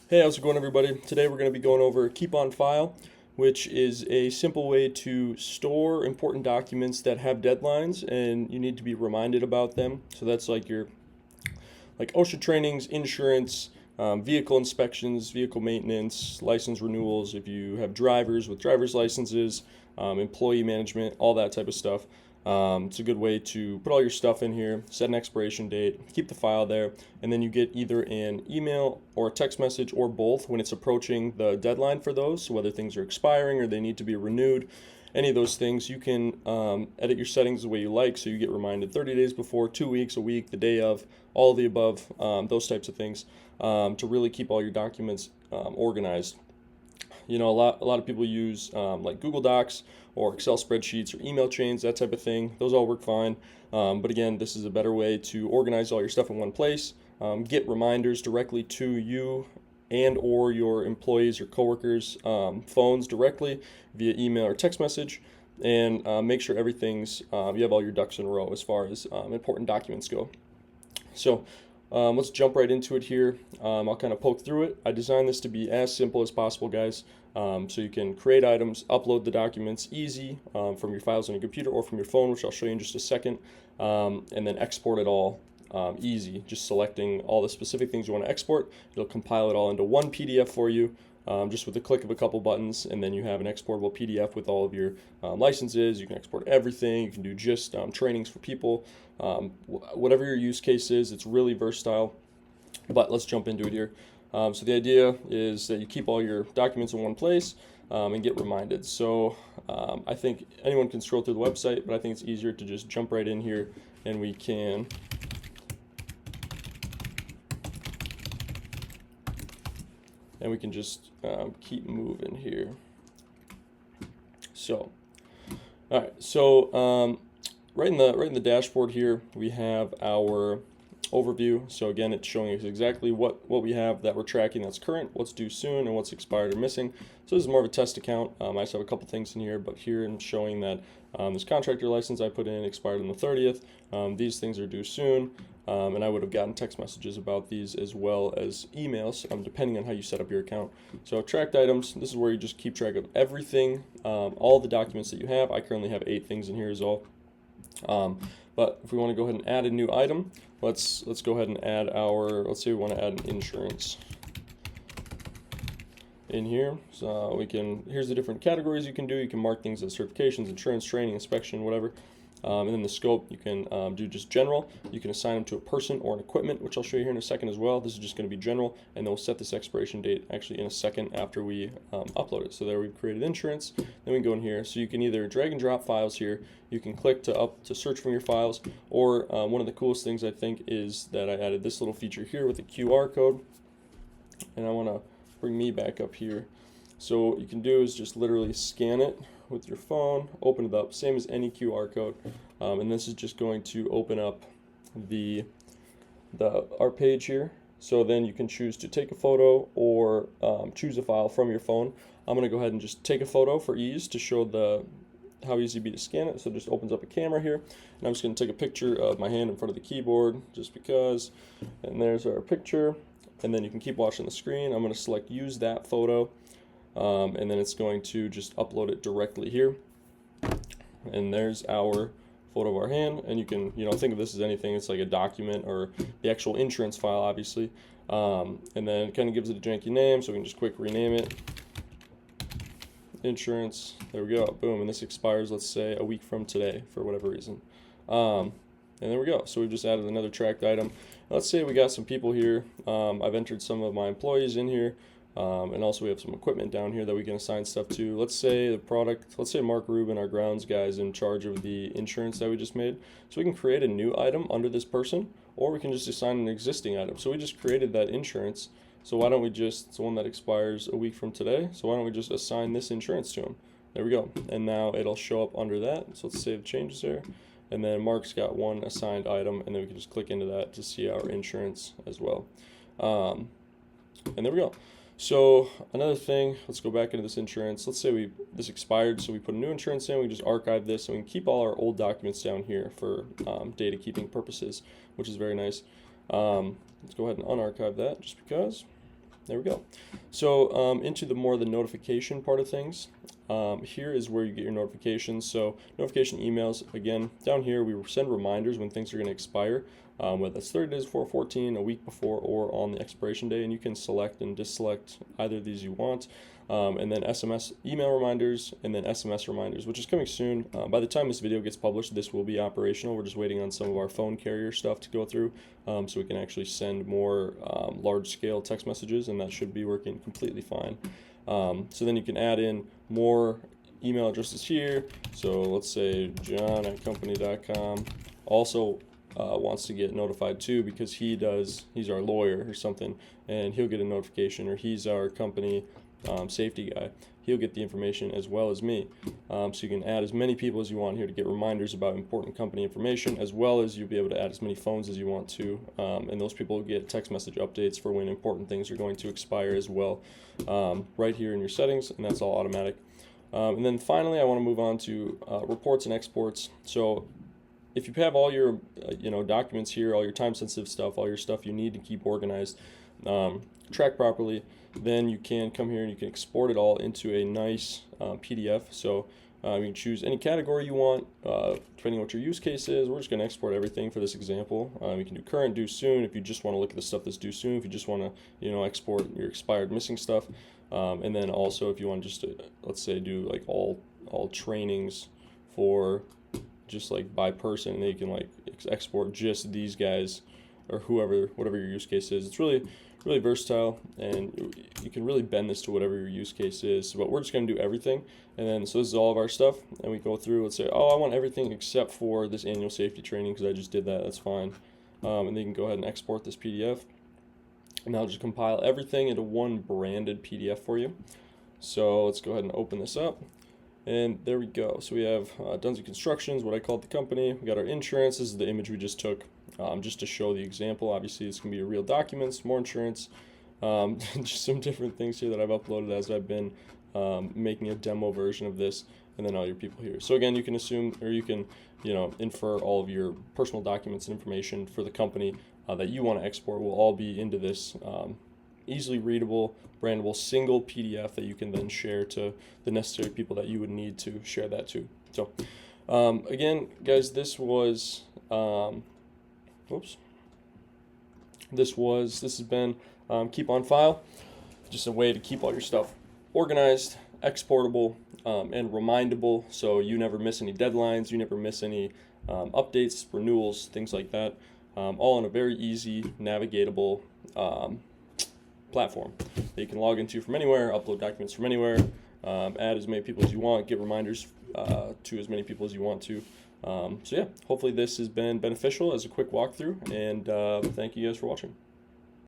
Hey, how's it going, everybody? Today we're going to be going over Keep on File, which is a simple way to store important documents that have deadlines and you need to be reminded about them. So that's like your OSHA trainings, insurance, vehicle inspections, vehicle maintenance, license renewals, if you have drivers with driver's licenses, employee management, all that type of stuff. It's a good way to put all your stuff in here, set an expiration date, keep the file there, and then you get either an email or a text message or both when it's approaching the deadline for those, so whether things are expiring or they need to be renewed. Any of those things, you can edit your settings the way you like, so you get reminded 30 days before, 2 weeks, a week, the day of, all of the above, those types of things, to really keep all your documents organized. You know, a lot of people use like Google Docs or Excel spreadsheets or email chains, that type of thing. Those all work fine. But again, this is a better way to organize all your stuff in one place, get reminders directly to you and or your employees or coworkers' phones directly via email or text message, and make sure everything's, you have all your ducks in a row as far as important documents go. So let's jump right into it here. I'll kind of poke through it. I designed this to be as simple as possible, guys. So you can create items, upload the documents easy from your files on your computer or from your phone, which I'll show you in just a second, and then export it all easy, just selecting all the specific things you want to export. It'll compile it all into one PDF for you, just with the click of a couple buttons, and then you have an exportable PDF with all of your licenses. You can export everything. You can do just trainings for people, whatever your use case is. It's really versatile, but let's jump into it here. So the idea is that you keep all your documents in one place and get reminded. So I think anyone can scroll through the website, but I think it's easier to just jump right in here, and we can just keep moving here. So, all right. So right in the dashboard here, we have our overview. So again, it's showing us exactly what we have that we're tracking that's current, what's due soon, and what's expired or missing. So this is more of a test account. I just have a couple things in here, but here I'm showing that this contractor license I put in expired on the 30th. These things are due soon. And I would have gotten text messages about these as well as emails, depending on how you set up your account. So tracked items, this is where you just keep track of everything, all the documents that you have. I currently have 8 things in here as well. But if we want to go ahead and add a new item, let's go ahead and add let's say we want to add an insurance in here. So here's the different categories you can do. You can mark things as certifications, insurance, training, inspection, whatever. And then the scope, you can do just general. You can assign them to a person or an equipment, which I'll show you here in a second as well. This is just going to be general, and then we'll set this expiration date actually in a second after we upload it. So there we've created insurance. Then we go in here. So you can either drag and drop files here. You can click to search from your files, or one of the coolest things I think is that I added this little feature here with a QR code. And I want to bring me back up here. So what you can do is just literally scan it with your phone, open it up, same as any QR code, and this is just going to open up our page here. So then you can choose to take a photo or choose a file from your phone. I'm going to go ahead and just take a photo for ease to show how easy it'd be to scan it. So it just opens up a camera here, and I'm just going to take a picture of my hand in front of the keyboard just because, and there's our picture, and then you can keep watching the screen. I'm going to select use that photo. And then it's going to just upload it directly here, and there's our photo of our hand. And you can think of this as anything. It's like a document or the actual insurance file, obviously, and then it kind of gives it a janky name, so we can just quick rename it insurance. There we go, boom. And this expires, let's say, a week from today for whatever reason, and there we go. So we've just added another tracked item. Let's say we got some people here. I've entered some of my employees in here. And also we have some equipment down here that we can assign stuff to. Let's say Mark Rubin, our grounds guy, is in charge of the insurance that we just made. So we can create a new item under this person, or we can just assign an existing item. So we just created that insurance. So why don't we it's the one that expires a week from today. So why don't we just assign this insurance to him? There we go. And now it'll show up under that. So let's save changes there. And then Mark's got one assigned item, and then we can just click into that to see our insurance as well. And there we go. So another thing, let's go back into this insurance. Let's say this expired, so we put a new insurance in. We can just archive this, and we can keep all our old documents down here for data keeping purposes, which is very nice. Let's go ahead and unarchive that just because. there we go. So into the notification part of things. Here is where you get your notifications. So notification emails, again, down here we send reminders when things are going to expire, whether that's 30 days before, 14, a week before, or on the expiration day, and you can select and deselect either of these you want. And then SMS email reminders, and then SMS reminders, which is coming soon. By the time this video gets published, this will be operational. We're just waiting on some of our phone carrier stuff to go through, so we can actually send more large-scale text messages, and that should be working completely fine. So then you can add in more email addresses here. So let's say john@company.com also wants to get notified too, because he's our lawyer or something, and he'll get a notification, or he's our company safety guy. He'll get the information as well as me. So you can add as many people as you want here to get reminders about important company information, as well as you'll be able to add as many phones as you want to, and those people will get text message updates for when important things are going to expire as well, right here in your settings, and that's all automatic. And then finally, I want to move on to reports and exports. So if you have all your documents here, all your time-sensitive stuff, all your stuff you need to keep organized, track properly, then you can come here and you can export it all into a nice PDF. So you can choose any category you want, depending on what your use case is. We're just going to export everything for this example. You can do current, due soon, if you just want to look at the stuff that's due soon, if you just want to export your expired missing stuff, and then also if you want just to, let's say, do like all trainings for just like by person, and then you can like export just these guys or whatever your use case is. It's really versatile, and you can really bend this to whatever your use case is. But we're just going to do everything, and then so this is all of our stuff, and we go through. Let's say, oh, I want everything except for this annual safety training because I just did that. That's fine, and then you can go ahead and export this PDF, and I'll just compile everything into one branded PDF for you. So let's go ahead and open this up. And there we go. So we have Dunsey Constructions, what I called the company. We got our insurance. This is the image we just took, just to show the example. Obviously, it's going to be real documents, more insurance, just some different things here that I've uploaded as I've been making a demo version of this, and then all your people here. So again, you can assume, or you can, infer all of your personal documents and information for the company that you want to export will all be into this easily readable, brandable, single PDF that you can then share to the necessary people that you would need to share that to. So again, guys, this has been Keep on File, just a way to keep all your stuff organized, exportable, and remindable, so you never miss any deadlines, you never miss any updates, renewals, things like that, all on a very easy, navigatable platform that you can log into from anywhere, upload documents from anywhere, add as many people as you want, get reminders to as many people as you want to. So yeah, hopefully this has been beneficial as a quick walkthrough, and thank you guys for watching.